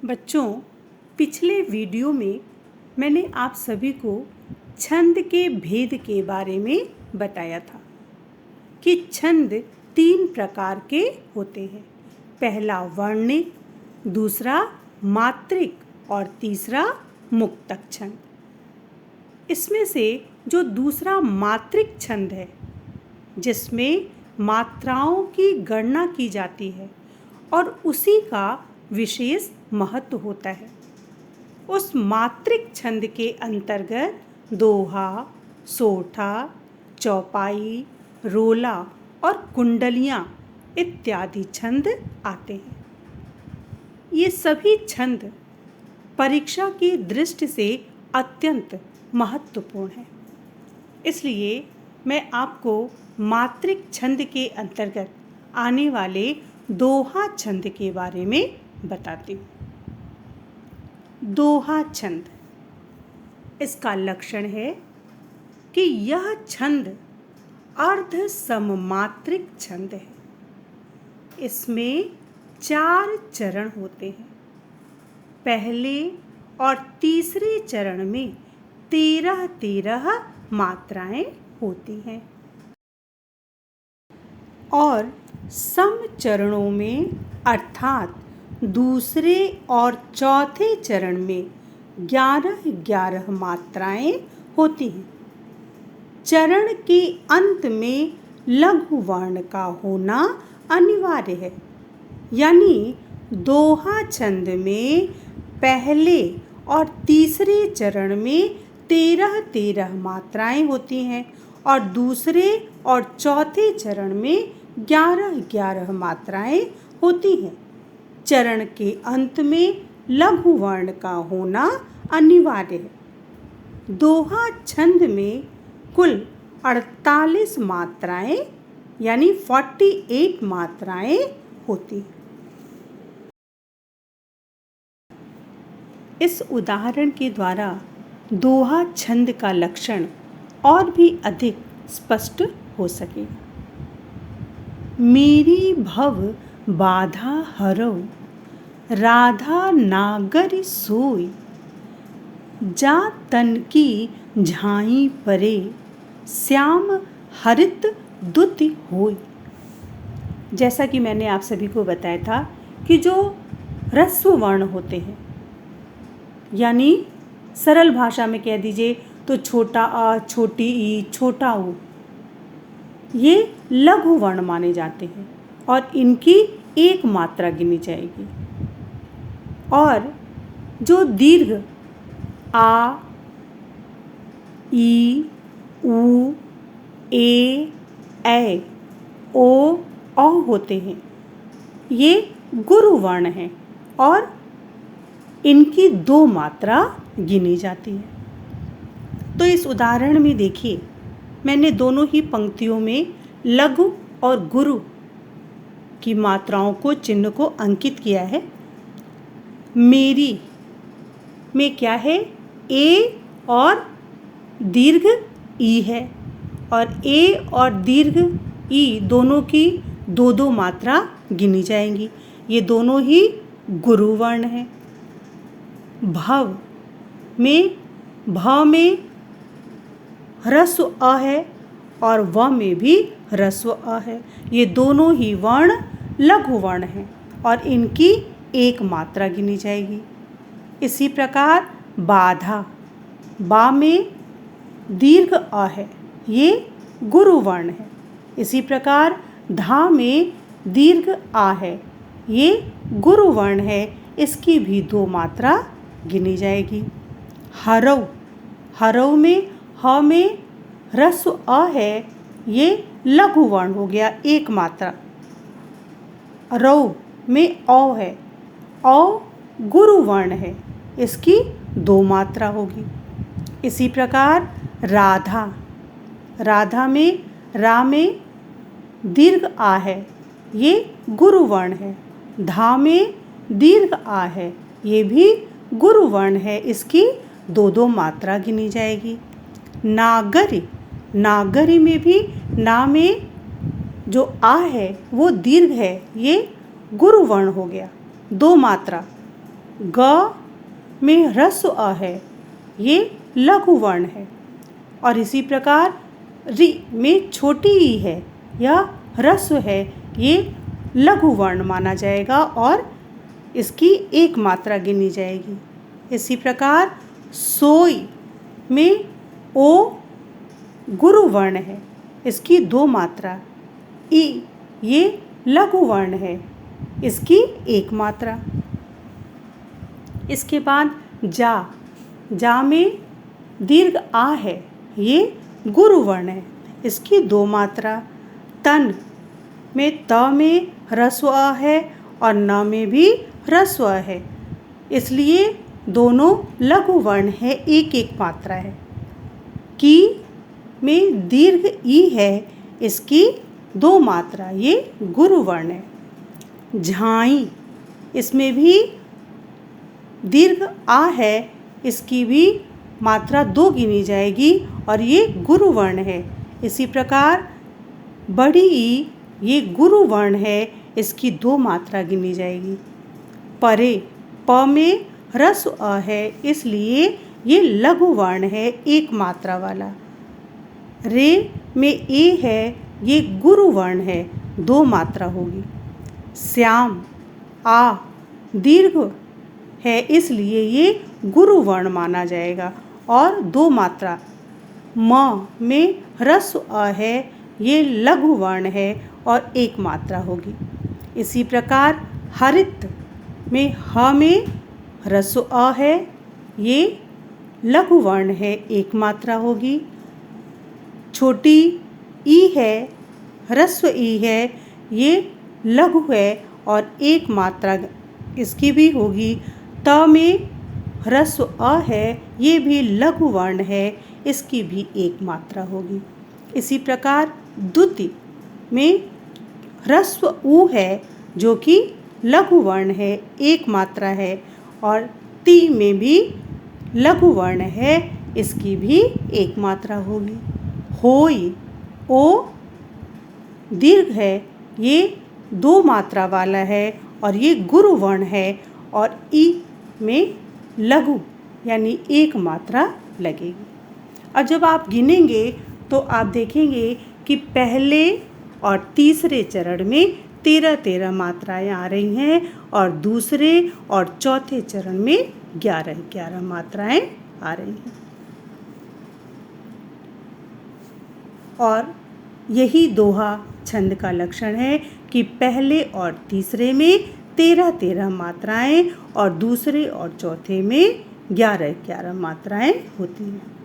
बच्चों, पिछले वीडियो में मैंने आप सभी को छंद के भेद के बारे में बताया था कि छंद 3 प्रकार के होते हैं। पहला वर्णिक, दूसरा मात्रिक और तीसरा मुक्तक छंद। इसमें से जो दूसरा मात्रिक छंद है, जिसमें मात्राओं की गणना की जाती है और उसी का विशेष महत्व होता है, उस मात्रिक छंद के अंतर्गत दोहा, सोठा, चौपाई, रोला और कुंडलियाँ इत्यादि छंद आते हैं। ये सभी छंद परीक्षा की दृष्टि से अत्यंत महत्वपूर्ण है। इसलिए मैं आपको मात्रिक छंद के अंतर्गत आने वाले दोहा छंद के बारे में बताती हूँ। दोहा छंद, इसका लक्षण है कि यह छंद अर्ध सममात्रिक छंद है। इसमें 4 चरण होते हैं। पहले और तीसरे चरण में 13 मात्राएं होती हैं और सम चरणों में अर्थात दूसरे और चौथे चरण में 11 मात्राएं होती हैं। चरण के अंत में लघु वर्ण का होना अनिवार्य है, यानी दोहा छंद में पहले और तीसरे चरण में 13 मात्राएं होती हैं और दूसरे और चौथे चरण में 11 मात्राएं होती हैं। चरण के अंत में लघु वर्ण का होना अनिवार्य है। दोहा छंद में कुल 48 मात्राएं यानी 48 मात्राएं होती हैं। इस उदाहरण के द्वारा दोहा छंद का लक्षण और भी अधिक स्पष्ट हो सकेगा। मेरी भव बाधा हरौ, राधा नागर सोई, जा तन की झाई परे, श्याम हरित दुति होई। जैसा कि मैंने आप सभी को बताया था कि जो ह्रस्व वर्ण होते हैं, यानी सरल भाषा में कह दीजिए तो छोटा आ, छोटी ई, छोटा ऊ, ये लघु वर्ण माने जाते हैं और इनकी 1 मात्रा गिनी जाएगी। और जो दीर्घ आ, ई, ऊ, ए, ऐ, ओ, औ होते हैं, ये गुरु वर्ण हैं और इनकी 2 मात्रा गिनी जाती है। तो इस उदाहरण में देखिए, मैंने दोनों ही पंक्तियों में लघु और गुरु की मात्राओं को, चिन्ह को अंकित किया है। मेरी में क्या है? ए और दीर्घ ई है और ए और दीर्घ ई दोनों की 2 मात्रा गिनी जाएंगी। ये दोनों ही गुरु वर्ण हैं। भव में ह्रस्व अ है और व में भी ह्रस्व अ है। ये दोनों ही वर्ण लघु वर्ण हैं और इनकी 1 मात्रा गिनी जाएगी। इसी प्रकार बाधा, बा में दीर्घ अ है, ये गुरु वर्ण है। इसी प्रकार धा में दीर्घ आ है, ये गुरु वर्ण है, इसकी भी 2 मात्रा गिनी जाएगी। हरौ, हरौ में ह में ह्रस्व अ है, ये लघु वर्ण हो गया, 1 मात्रा। रौ में औ है, औ गुरु वर्ण है, इसकी 2 मात्रा होगी। इसी प्रकार राधा, राधा में रा में दीर्घ आ है, ये गुरु वर्ण है। धा में दीर्घ आ है, ये भी गुरु वर्ण है, इसकी 2 मात्रा गिनी जाएगी। नागरी, नागरी में भी ना में जो आ है वो दीर्घ है, ये गुरु वर्ण हो गया, 2 मात्रा। ग में ह्रस्व अ है, ये लघु वर्ण है। और इसी प्रकार रि में छोटी ई है, यह ह्रस्व है, ये लघु वर्ण माना जाएगा और इसकी एक मात्रा गिनी जाएगी। इसी प्रकार सोई में ओ गुरु वर्ण है, इसकी दो मात्रा। ई ये लघु वर्ण है, इसकी एक मात्रा। इसके बाद जा में दीर्घ आ है, ये गुरु वर्ण है, इसकी दो मात्रा। तन में त में ह्रस्व अ है और न में भी ह्रस्व अ है, इसलिए दोनों लघु वर्ण है, एक एक मात्रा है। की में दीर्घ ई है, इसकी दो मात्रा, ये गुरु वर्ण है। झाई इसमें भी दीर्घ आ है, इसकी भी मात्रा दो गिनी जाएगी और ये गुरु वर्ण है। इसी प्रकार बड़ी ई ये गुरु वर्ण है, इसकी दो मात्रा गिनी जाएगी। परे प में ह्रस्व अ है, इसलिए ये लघु वर्ण है, एक मात्रा वाला। रे में ए है, ये गुरु वर्ण है, दो मात्रा होगी। श्याम आ दीर्घ है, इसलिए ये गुरु वर्ण माना जाएगा और दो मात्रा। म में ह्रस्व अ है, ये लघु वर्ण है और एक मात्रा होगी। इसी प्रकार हरित में ह में ह्रस्व अ है, ये लघु वर्ण है, एक मात्रा होगी। छोटी ई है, ह्रस्व ई है, ये लघु है और एक मात्रा इसकी भी होगी। त में ह्रस्व अ है, ये भी लघु वर्ण है, इसकी भी एक मात्रा होगी। इसी प्रकार द्युति में ह्रस्व ऊ है, जो कि लघु वर्ण है, एक मात्रा है। और ती में भी लघु वर्ण है, इसकी भी एक मात्रा होगी। होई ओ दीर्घ है, ये दो मात्रा वाला है और ये गुरु वर्ण है और ई में लघु यानी एक मात्रा लगेगी। और जब आप गिनेंगे तो आप देखेंगे कि पहले और तीसरे चरण में 13-13 मात्राएं आ रही हैं और दूसरे और चौथे चरण में 11-11 मात्राएं आ रही हैं। और यही दोहा छंद का लक्षण है कि पहले और तीसरे में 13-13 मात्राएं और दूसरे और चौथे में 11-11 मात्राएं होती हैं।